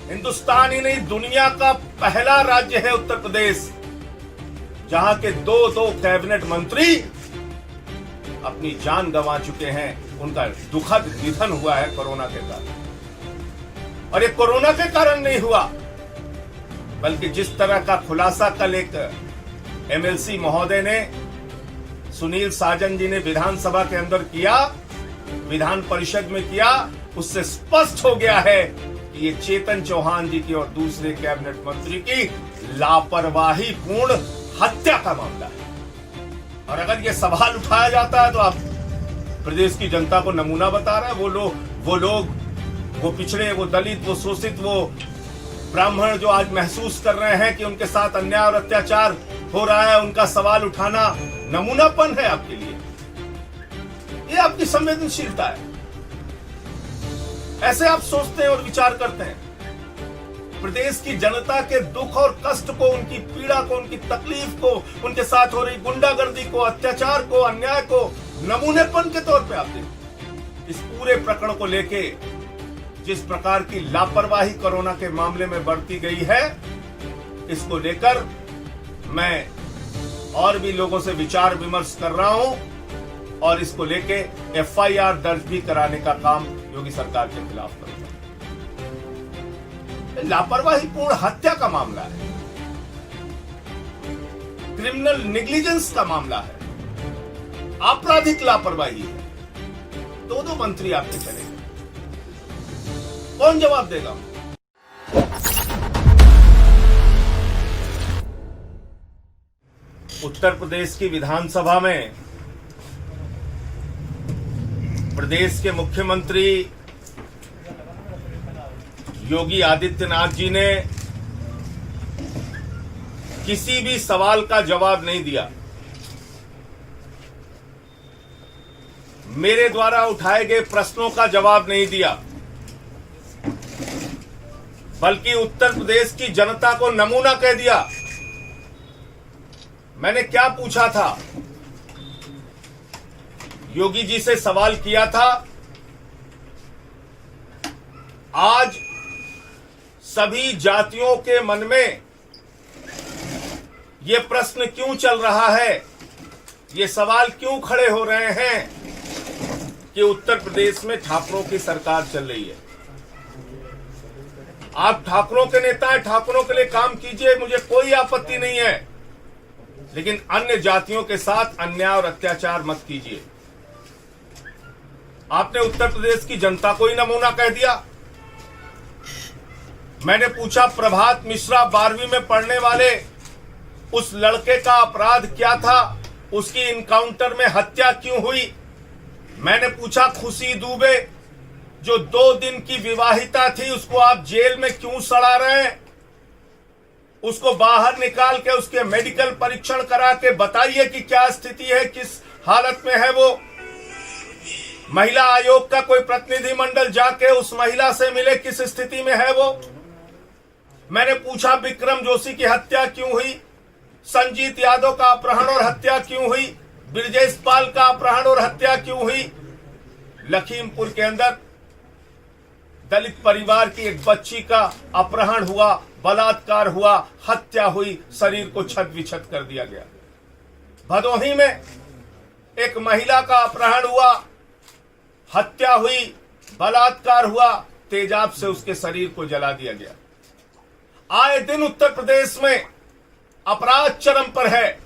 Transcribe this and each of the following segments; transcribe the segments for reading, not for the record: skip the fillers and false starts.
हिंदुस्तान ही नहीं दुनिया का पहला राज्य है उत्तर प्रदेश जहां के दो कैबिनेट मंत्री अपनी जान गंवा चुके हैं। उनका दुखद निधन हुआ है कोरोना के कारण। और ये कोरोना के कारण नहीं हुआ, बल्कि जिस तरह का खुलासा कल एक एमएलसी महोदय ने, सुनील साजन जी ने विधानसभा के अंदर किया, विधान परिषद में किया, उससे स्पष्ट हो गया है कि ये चेतन चौहान जी की और दूसरे कैबिनेट मंत्री की लापरवाही पूर्ण हत्या का मामला है। और अगर ये सवाल उठाया जाता है तो आप प्रदेश की जनता को नमूना बता रहे हैं। वो लोग वो पिछड़े, वो दलित, वो शोषित, वो ब्राह्मण जो आज महसूस कर रहे हैं कि उनके साथ अन्याय और अत्याचार हो रहा है, उनका सवाल उठाना नमूनापन है आपके लिए। ये आपकी संवेदनशीलता है, ऐसे आप सोचते हैं और विचार करते हैं। प्रदेश की जनता के दुख और कष्ट को, उनकी पीड़ा को, उनकी तकलीफ को, उनके साथ हो रही गुंडागर्दी को, अत्याचार को, अन्याय को नमूनेपन के तौर पे आप देखिए। इस पूरे प्रकरण को लेके जिस प्रकार की लापरवाही कोरोना के मामले में बढ़ती गई है, इसको लेकर मैं और भी लोगों से विचार विमर्श कर रहा हूं और इसको लेके एफआईआर दर्ज भी कराने का काम योगी सरकार के खिलाफ करूंगा। लापरवाही पूर्ण हत्या का मामला है, क्रिमिनल नेग्लिजेंस का मामला है, आपराधिक लापरवाही है। दो मंत्री आपके चलेंगे, कौन जवाब देगा? उत्तर प्रदेश की विधानसभा में प्रदेश के मुख्यमंत्री योगी आदित्यनाथ जी ने किसी भी सवाल का जवाब नहीं दिया। मेरे द्वारा उठाए गए प्रश्नों का जवाब नहीं दिया, बल्कि उत्तर प्रदेश की जनता को नमूना कह दिया। मैंने क्या पूछा था? योगी जी से सवाल किया था, आज सभी जातियों के मन में ये प्रश्न क्यों चल रहा है, ये सवाल क्यों खड़े हो रहे हैं कि उत्तर प्रदेश में ठाकरों की सरकार चल रही है। आप ठाकरों के नेता हैं, ठाकरों के लिए काम कीजिए, मुझे कोई आपत्ति नहीं है, लेकिन अन्य जातियों के साथ अन्याय और अत्याचार मत कीजिए। आपने उत्तर प्रदेश की जनता को ही नमूना कह दिया। मैंने पूछा, प्रभात मिश्रा 12वीं में पढ़ने वाले उस लड़के का अपराध क्या था, उसकी इनकाउंटर में हत्या क्यों हुई? मैंने पूछा, खुशी दुबे जो 2 दिन की विवाहिता थी, उसको आप जेल में क्यों सड़ा रहे हैं? उसको बाहर निकाल के उसके मेडिकल परीक्षण करा के बताइए कि क्या स्थिति है, किस हालत में है वो। महिला आयोग का कोई प्रतिनिधिमंडल जाके उस महिला से मिले, किस स्थिति में है वो। मैंने पूछा, विक्रम जोशी की हत्या क्यों हुई, संजीत यादव का अपहरण और हत्या क्यों हुई, ब्रजेश पाल का अपहरण और हत्या क्यों हुई। लखीमपुर के अंदर दलित परिवार की एक बच्ची का अपहरण हुआ, बलात्कार हुआ, हत्या हुई, शरीर को छत विछत कर दिया गया। भदोही में एक महिला का अपहरण हुआ, हत्या हुई, बलात्कार हुआ, तेजाब से उसके शरीर को जला दिया गया। आए दिन उत्तर प्रदेश में अपराध चरम पर है,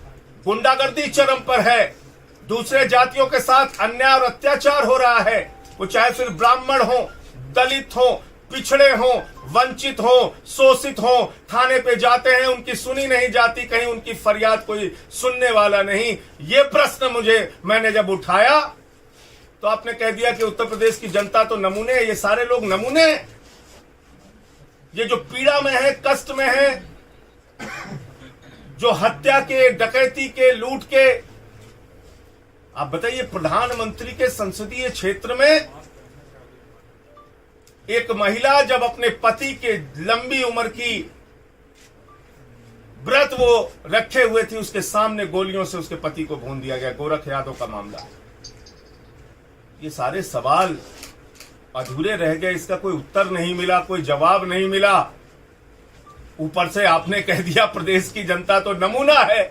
गुंडागर्दी चरम पर है, दूसरे जातियों के साथ अन्याय और अत्याचार हो रहा है। वो चाहे फिर ब्राह्मण हो, दलित हो, पिछड़े हो, वंचित हो, शोषित हो, थाने पे जाते हैं, उनकी सुनी नहीं जाती, कहीं उनकी फरियाद कोई सुनने वाला नहीं। ये प्रश्न मैंने जब उठाया तो आपने कह दिया कि उत्तर प्रदेश की जनता तो नमूने है, ये सारे लोग नमूने हैं। ये जो पीड़ा में है, कष्ट में है, जो हत्या के, डकैती के, लूट के, आप बताइए, प्रधानमंत्री के संसदीय क्षेत्र में एक महिला जब अपने पति के लंबी उम्र की व्रत वो रखे हुए थी, उसके सामने गोलियों से उसके पति को भून दिया गया। गोरख यादव का मामला। ये सारे सवाल अधूरे रह गए, इसका कोई उत्तर नहीं मिला, कोई जवाब नहीं मिला। ऊपर से आपने कह दिया प्रदेश की जनता तो नमूना है।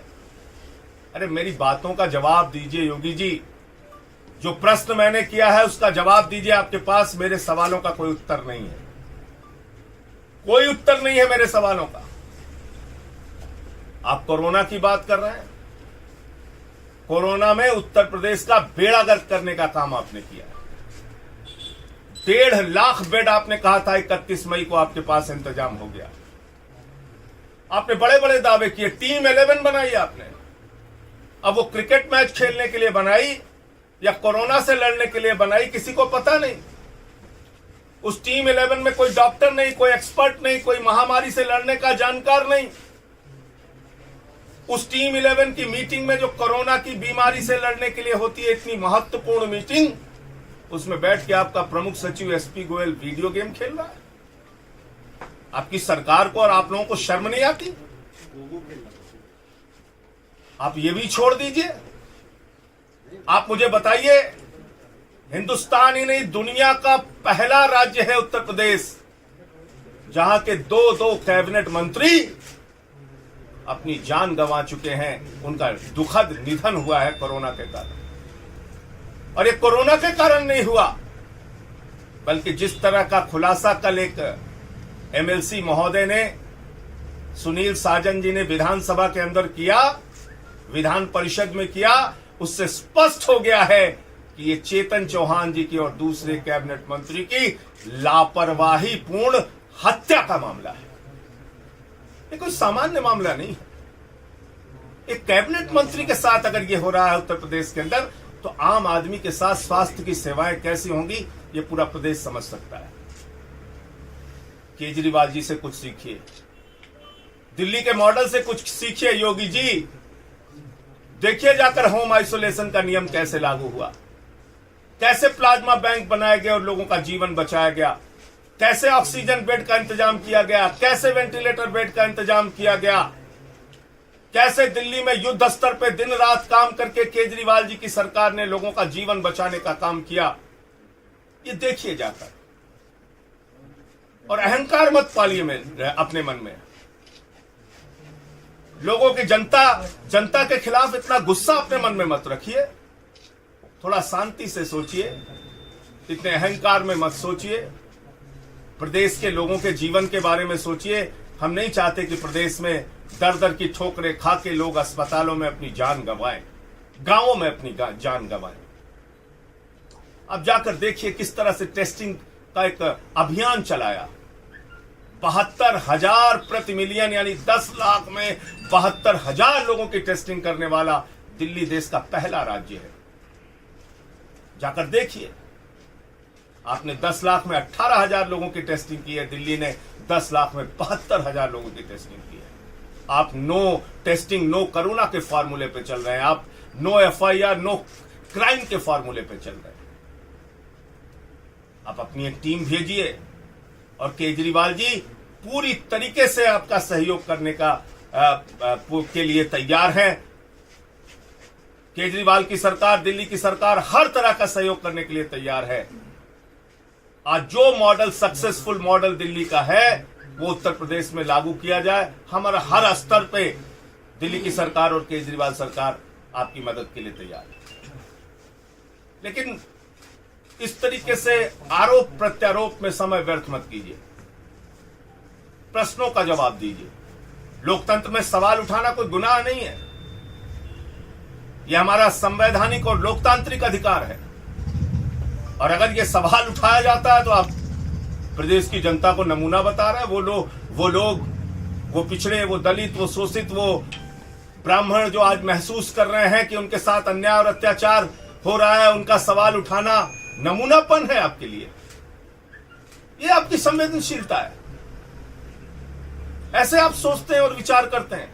अरे मेरी बातों का जवाब दीजिए योगी जी, जो प्रश्न मैंने किया है उसका जवाब दीजिए। आपके पास मेरे सवालों का कोई उत्तर नहीं है, कोई उत्तर नहीं है मेरे सवालों का। आप कोरोना की बात कर रहे हैं, कोरोना में उत्तर प्रदेश का बेड़ा गर्क करने का काम आपने किया। 1.5 लाख बेड आपने कहा था 31 मई को आपके पास इंतजाम हो गया। आपने बड़े बड़े दावे किए, टीम 11 बनाई आपने। अब वो क्रिकेट मैच खेलने के लिए बनाई या कोरोना से लड़ने के लिए बनाई, किसी को पता नहीं। उस टीम 11 में कोई डॉक्टर नहीं, कोई एक्सपर्ट नहीं, कोई महामारी से लड़ने का जानकार नहीं। उस टीम 11 की मीटिंग में जो कोरोना की बीमारी से लड़ने के लिए होती है, इतनी महत्वपूर्ण मीटिंग, उसमें बैठ के आपका प्रमुख सचिव एसपी गोयल वीडियो गेम खेल रहा है। आपकी सरकार को और आप लोगों को शर्म नहीं आती? आप ये भी छोड़ दीजिए। आप मुझे बताइए, हिंदुस्तान ही नहीं दुनिया का पहला राज्य है उत्तर प्रदेश जहां के दो कैबिनेट मंत्री अपनी जान गंवा चुके हैं। उनका दुखद निधन हुआ है कोरोना के कारण। और ये कोरोना के कारण नहीं हुआ, बल्कि जिस तरह का खुलासा कल एक एमएलसी महोदय ने, सुनील साजन जी ने विधानसभा के अंदर किया, विधान परिषद में किया, उससे स्पष्ट हो गया है कि ये चेतन चौहान जी की और दूसरे कैबिनेट मंत्री की लापरवाही पूर्ण हत्या का मामला है। ये कोई सामान्य मामला नहीं है। एक कैबिनेट मंत्री के साथ अगर ये हो रहा है उत्तर प्रदेश के अंदर, तो आम आदमी के साथ स्वास्थ्य की सेवाएं कैसी होंगी ये पूरा प्रदेश समझ सकता है। केजरीवाल जी से कुछ सीखिए, दिल्ली के मॉडल से कुछ सीखिए योगी जी। देखिए जाकर होम आइसोलेशन का नियम कैसे लागू हुआ, कैसे प्लाज्मा बैंक बनाए गए और लोगों का जीवन बचाया गया, कैसे ऑक्सीजन बेड का इंतजाम किया गया, कैसे वेंटिलेटर बेड का इंतजाम किया गया, कैसे दिल्ली में युद्ध स्तर पे दिन रात काम करके केजरीवाल जी की सरकार ने लोगों का जीवन बचाने का काम किया। ये देखिए जाकर, और अहंकार मत पालिए में अपने मन में। लोगों की जनता के खिलाफ इतना गुस्सा अपने मन में मत रखिए। थोड़ा शांति से सोचिए, इतने अहंकार में मत सोचिए। प्रदेश के लोगों के जीवन के बारे में सोचिए। हम नहीं चाहते कि प्रदेश में दर दर की ठोकरें खा के लोग अस्पतालों में अपनी जान गंवाएं, गांवों में अपनी जान गंवाएं। अब जाकर देखिए किस तरह से टेस्टिंग का एक अभियान चलाया। 72,000 प्रति मिलियन, यानी 10 लाख में 72,000 लोगों की टेस्टिंग करने वाला दिल्ली देश का पहला राज्य है। जाकर देखिए, आपने 10 लाख में 18,000 लोगों की टेस्टिंग की है, दिल्ली ने 10 लाख में 72,000 लोगों की टेस्टिंग की है। आप नो टेस्टिंग नो कोरोना के फॉर्मूले पे चल रहे हैं, आप नो एफआईआर नो क्राइम के फॉर्मूले पे चल रहे हैं। आप अपनी एक टीम भेजिए और केजरीवाल जी पूरी तरीके से आपका सहयोग करने के लिए तैयार है। केजरीवाल की सरकार, दिल्ली की सरकार हर तरह का सहयोग करने के लिए तैयार है। आज जो मॉडल सक्सेसफुल मॉडल दिल्ली का है वो उत्तर प्रदेश में लागू किया जाए। हमारा हर स्तर पे दिल्ली की सरकार और केजरीवाल सरकार आपकी मदद के लिए तैयार है। लेकिन इस तरीके से आरोप प्रत्यारोप में समय व्यर्थ मत कीजिए, प्रश्नों का जवाब दीजिए। लोकतंत्र में सवाल उठाना कोई गुनाह नहीं है, यह हमारा संवैधानिक और लोकतांत्रिक अधिकार है। और अगर यह सवाल उठाया जाता है तो आप प्रदेश की जनता को नमूना बता रहे हैं। वो लोग वो पिछड़े, वो दलित, वो शोषित, वो ब्राह्मण जो आज महसूस कर रहे हैं कि उनके साथ अन्याय और अत्याचार हो रहा है, उनका सवाल उठाना नमूनापन है आपके लिए। ये आपकी संवेदनशीलता है, ऐसे आप सोचते हैं और विचार करते हैं।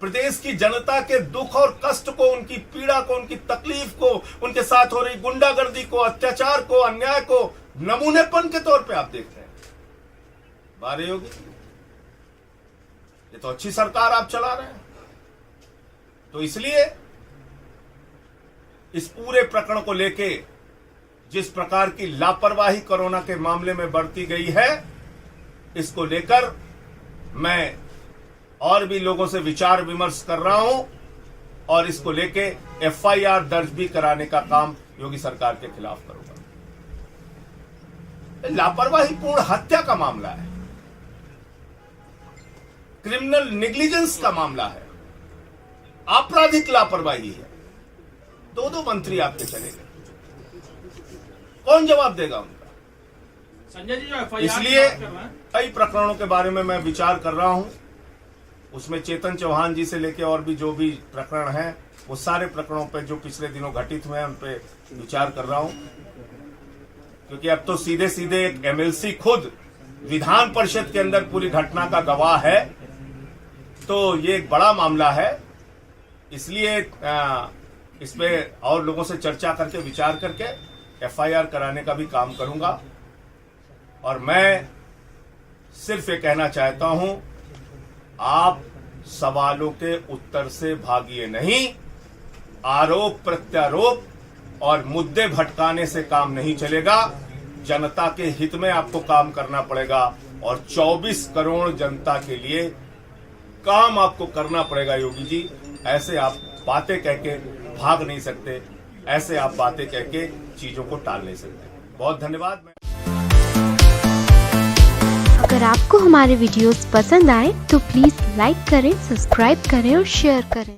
प्रदेश की जनता के दुख और कष्ट को, उनकी पीड़ा को, उनकी तकलीफ को, उनके साथ हो रही गुंडागर्दी को, अत्याचार को, अन्याय को नमूनेपन के तौर पे आप देखते हैं। बारे योगी, ये तो अच्छी सरकार आप चला रहे हैं। तो इसलिए इस पूरे प्रकरण को लेके जिस प्रकार की लापरवाही कोरोना के मामले में बढ़ती गई है, इसको लेकर मैं और भी लोगों से विचार विमर्श कर रहा हूं और इसको लेके एफआईआर दर्ज भी कराने का काम योगी सरकार के खिलाफ करूंगा। लापरवाही पूर्ण हत्या का मामला है, क्रिमिनल नेग्लिजेंस का मामला है, आपराधिक लापरवाही है। दो मंत्री आपके चले गए, कौन जवाब देगा उनका? संजय जी, जो इसलिए कई प्रकरणों के बारे में मैं विचार कर रहा हूं। उसमें चेतन चौहान जी से लेकर और भी जो भी प्रकरण हैं, वो सारे प्रकरणों पे जो पिछले दिनों घटित हुए हैं उन पे विचार कर रहा हूं, क्योंकि अब तो सीधे सीधे एक एमएलसी खुद विधान परिषद के अंदर पूरी घटना का गवाह है, तो ये एक बड़ा मामला है। इसलिए इसमें और लोगों से चर्चा करके विचार करके एफआईआर कराने का भी काम करूंगा। और मैं सिर्फ ये कहना चाहता हूं, आप सवालों के उत्तर से भागिए नहीं। आरोप प्रत्यारोप और मुद्दे भटकाने से काम नहीं चलेगा। जनता के हित में आपको काम करना पड़ेगा और 24 करोड़ जनता के लिए काम आपको करना पड़ेगा। योगी जी, ऐसे आप बातें कह के भाग नहीं सकते, ऐसे आप बातें कह के चीजों को टाल नहीं सकते। बहुत धन्यवाद। अगर आपको हमारे वीडियोस पसंद आए तो प्लीज लाइक करें, सब्सक्राइब करें और शेयर करें।